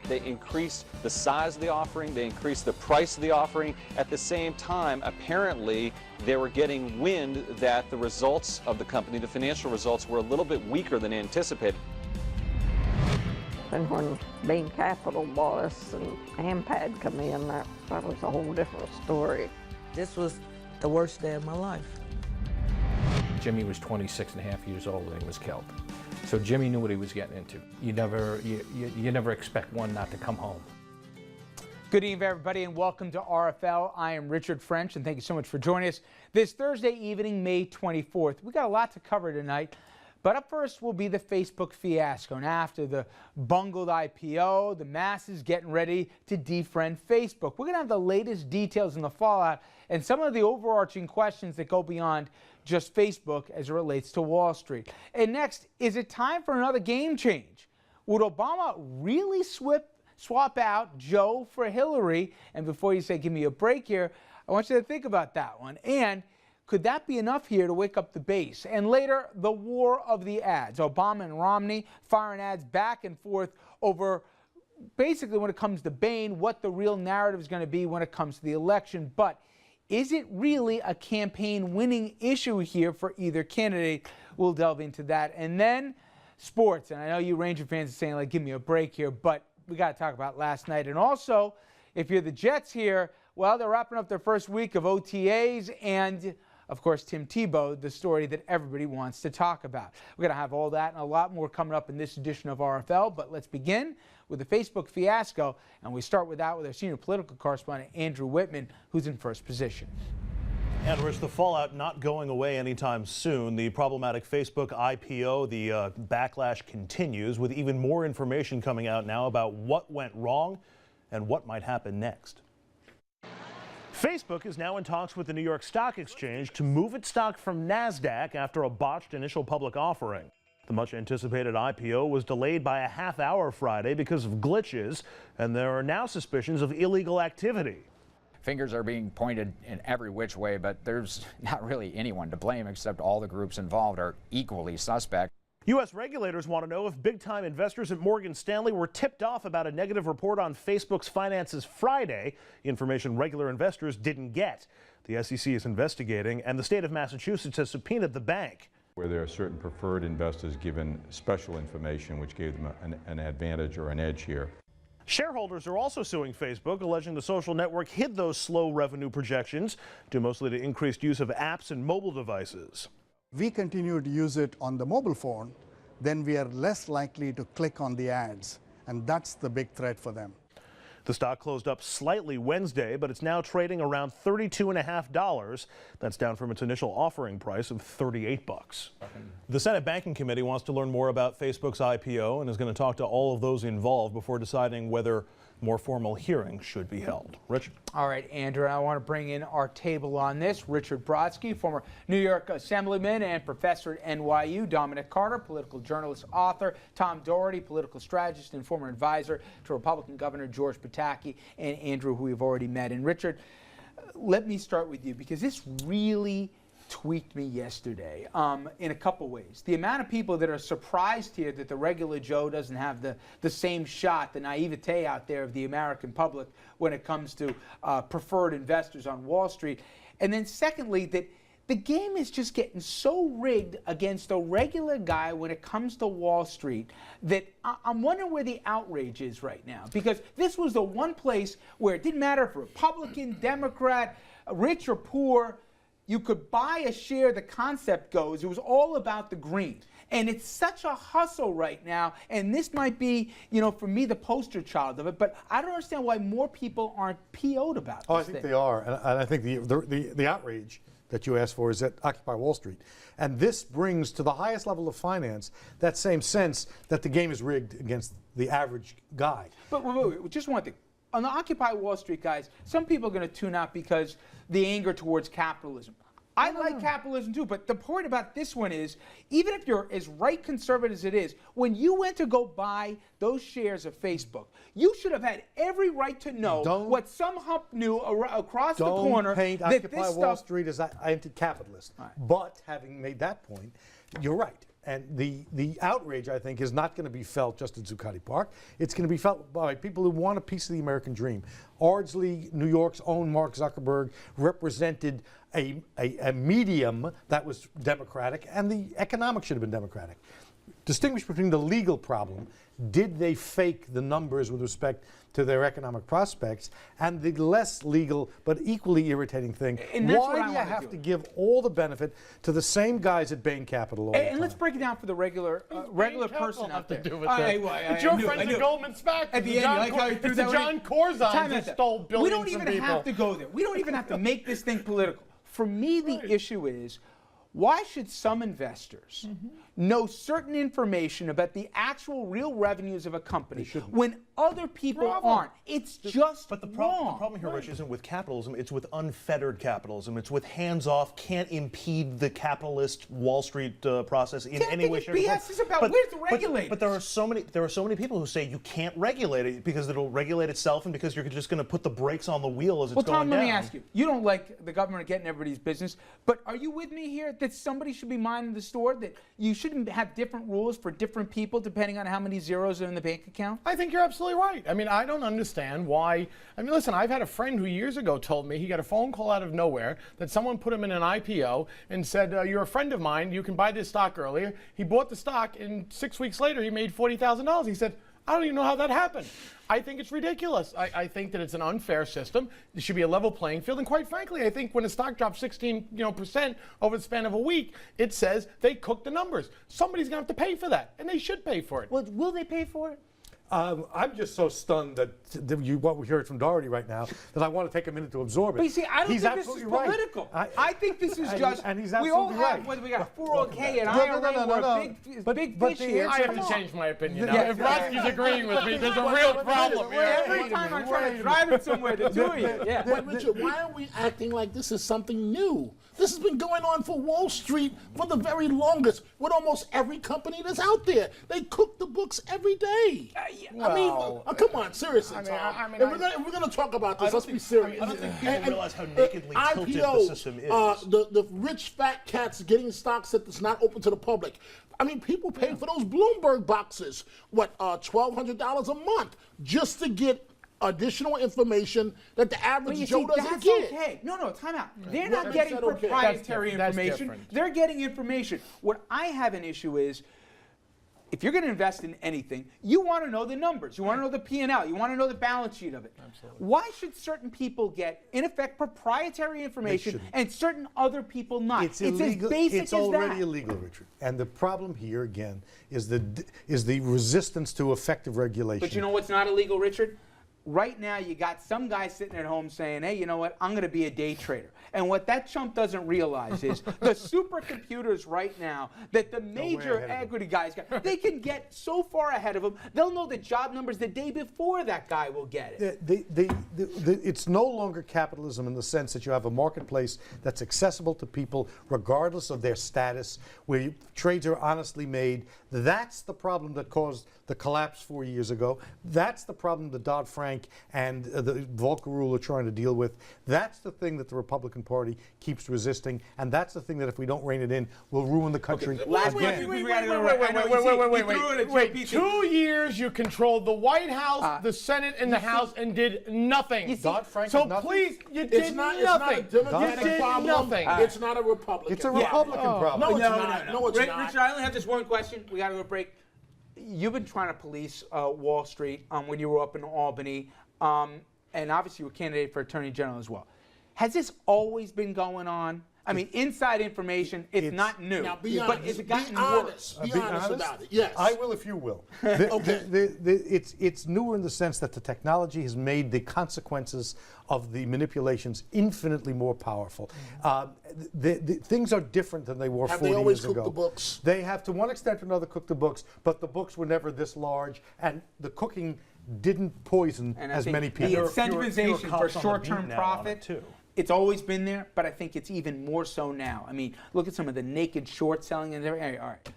They increased the size of the offering. They increased the price of the offering. At the same time, apparently, they were getting wind that the results of the company, the financial results, were a little bit weaker than anticipated. And when Bain Capital bought us and Ampad come in, that was a whole different story. This was the worst day of my life. Jimmy was 26 and a half years old when he was killed. So Jimmy knew what he was getting into. You never expect one not to come home. Good evening, everybody, and welcome to RFL. I am Richard French, and thank you so much for joining us this Thursday evening, May 24th. We got a lot to cover tonight. But up first will be the Facebook fiasco. And after the bungled IPO, the masses getting ready to defriend Facebook. We're going to have the latest details in the fallout and some of the overarching questions that go beyond just Facebook as it relates to Wall Street. And next, is it time for another game change? Would Obama really swap out Joe for Hillary? And before you say, give me a break here, I want you to think about that one. And could that be enough here to wake up the base? And later, the war of the ads. Obama and Romney firing ads back and forth over basically, when it comes to Bain, what the real narrative is going to be when it comes to the election. But is it really a campaign winning issue here for either candidate? We'll delve into that. And then sports. And I know you Ranger fans are saying, like, give me a break here, but we got to talk about last night. And also, if you're the Jets here, well, they're wrapping up their first week of OTAs and, of course, Tim Tebow, the story that everybody wants to talk about. We're going to have all that and a lot more coming up in this edition of RFL, but let's begin with the Facebook fiasco, and we start with that with our senior political correspondent, Andrew Whitman, who's in first position. And Rich, the fallout not going away anytime soon. The problematic Facebook IPO, the backlash continues, with even more information coming out now about what went wrong and what might happen next. Facebook is now in talks with the New York Stock Exchange to move its stock from NASDAQ after a botched initial public offering. The much-anticipated IPO was delayed by a half hour Friday because of glitches, and there are now suspicions of illegal activity. Fingers are being pointed in every which way, but there's not really anyone to blame except all the groups involved are equally suspect. U.S. regulators want to know if big-time investors at Morgan Stanley were tipped off about a negative report on Facebook's finances Friday, information regular investors didn't get. The SEC is investigating, and the state of Massachusetts has subpoenaed the bank. Where there are certain preferred investors given special information which gave them an advantage or an edge here. Shareholders are also suing Facebook, alleging the social network hid those slow revenue projections due mostly to increased use of apps and mobile devices. We continue to use it on the mobile phone, then we are less likely to click on the ads, and that's the big threat for them. The stock closed up slightly Wednesday, but it's now trading around $32.50. That's down from its initial offering price of $38. The Senate Banking Committee wants to learn more about Facebook's IPO and is going to talk to all of those involved before deciding whether more formal hearings should be held. Rich? All right, Andrew, I want to bring in our table on this. Richard Brodsky, former New York Assemblyman and professor at NYU. Dominic Carter, political journalist, author. Tom Doherty, political strategist and former advisor to Republican Governor George Pataki. And Andrew, who we've already met. And Richard, let me start with you because this really tweaked me yesterday in a couple ways. The amount of people that are surprised here that the regular Joe doesn't have the same shot, the naivete out there of the American public when it comes to preferred investors on Wall Street. And then secondly, that the game is just getting so rigged against a regular guy when it comes to Wall Street that I'm wondering where the outrage is right now. Because this was the one place where it didn't matter if Republican, Democrat, rich or poor, you could buy a share, the concept goes. It was all about the green. And it's such a hustle right now, and this might be, you know, for me, the poster child of it, but I don't understand why more people aren't PO'd about this. Oh, I think they are, and I think the outrage that you asked for is at Occupy Wall Street. And this brings to the highest level of finance that same sense that the game is rigged against the average guy. But wait, just one thing. On the Occupy Wall Street guys, some people are going to tune out because the anger towards capitalism. I like capitalism too, but the point about this one is, even if you're as right conservative as it is, when you went to go buy those shares of Facebook, you should have had every right to know what some hump knew across the corner. Don't paint Occupy Wall Street as anti-capitalist. Right. But having made that point, you're right. and the outrage, I think, is not going to be felt just at Zuccotti Park. It's going to be felt by people who want a piece of the American dream. Ardsley, New York's own Mark Zuckerberg, represented a medium that was democratic, and the economics should have been democratic. Distinguish between the legal problem, did they fake the numbers with respect to their economic prospects, and the less legal but equally irritating thing, why do you have to give all the benefit to the same guys at Bain Capital all the time? And let's break it down for the regular person out there. It's your friends at Goldman Sachs. At the end, it's the John Corzine who stole billions We don't even from people. have to go there. We don't even have to make this thing political. For me, the issue is, why should some investors know certain information about the actual real revenues of a company when other people aren't? It's just But the wrong. problem here, Rich, isn't with capitalism. It's with unfettered capitalism. It's with hands-off, can't impede the capitalist Wall Street process in any way, shape, or form. BS is about where's the regulators? But there are so many people who say you can't regulate it because it'll regulate itself and because you're just going to put the brakes on the wheel as it's going down. Well, Tom, let me ask you. You don't like the government getting everybody's business, but are you with me here that somebody should be minding the store, that you shouldn't have different rules for different people depending on how many zeros are in the bank account? I think you're absolutely right. I mean, I don't understand why. I mean, listen, I've had a friend who years ago told me he got a phone call out of nowhere that someone put him in an IPO and said, you're a friend of mine, you can buy this stock earlier. He bought the stock, and 6 weeks later he made $40,000. He said, I don't even know how that happened. I think it's ridiculous. I think that it's an unfair system. It should be a level playing field. And quite frankly, I think when a stock drops 16% over the span of a week, it says they cooked the numbers. Somebody's going to have to pay for that, and they should pay for it. Well, will they pay for it? I'm just so stunned that what we heard from Doherty right now that I want to take a minute to absorb it. But you see, I don't He's think this is absolutely right. political. I think this is just, and he's we all absolutely have, right. whether we got a 401k and IRA, we're a big fish here. I have to change my opinion now. If Roski's agreeing with me, there's a real problem here. Every time I'm trying to drive it somewhere, the two of you. Yeah. But Richard, why are we acting like this is something new? This has been going on for Wall Street for the very longest with almost every company that's out there. They cook the books every day. I mean, come on, seriously, Tom. If we're going to talk about this, let's be serious. I don't think people realize how nakedly tilted the system is. The rich fat cats getting stocks that's not open to the public. I mean, people pay for those Bloomberg boxes, $1,200 a month just to get additional information that the average Joe doesn't get. Okay. No, time out. They're not getting proprietary information. They're getting information. What I have an issue is, if you're going to invest in anything, you want to know the numbers. You want to know the P&L. You want to know the balance sheet of it. Absolutely. Why should certain people get, in effect, proprietary information and certain other people not? It's illegal. As basic it's as already that. illegal, Richard. And the problem here, again, is the resistance to effective regulation. But you know what's not illegal, Richard? Right now, you got some guy sitting at home saying, hey, you know what, I'm going to be a day trader. And what that chump doesn't realize is the supercomputers right now that the major equity guys got, they can get so far ahead of them, they'll know the job numbers the day before that guy will get it. It's no longer capitalism in the sense that you have a marketplace that's accessible to people regardless of their status, where trades are honestly made. That's the problem that caused the collapse 4 years ago. That's the problem that Dodd-Frank and the Volcker rule are trying to deal with. That's the thing that the Republican Party keeps resisting, and that's the thing that if we don't rein it in, will ruin the country again. Wait, 2 years you controlled the White House, the Senate, and the House and did nothing. Dodd-Frank so did nothing? please, you did nothing. It's not a Democratic problem. Nothing. It's not a Republican. It's a Republican problem. No, it's not. No, it's not. Richard, I only have this one question. We got to go break. You've been trying to police Wall Street when you were up in Albany, and obviously you were a candidate for Attorney General as well. Has this always been going on? I mean, inside information, it's not new. Now, be honest. But has it gotten worse? Be honest about it. Yes. I will if you will. It's newer in the sense that the technology has made the consequences of the manipulations infinitely more powerful. Things are different than they were 40 years ago. Have they always cooked the books? They have, to one extent or another, cooked the books, but the books were never this large, and the cooking didn't poison as many people. The incentivization for short-term profit, it's always been there, but I think it's even more so now. I mean, look at some of the naked short selling and everything. All right.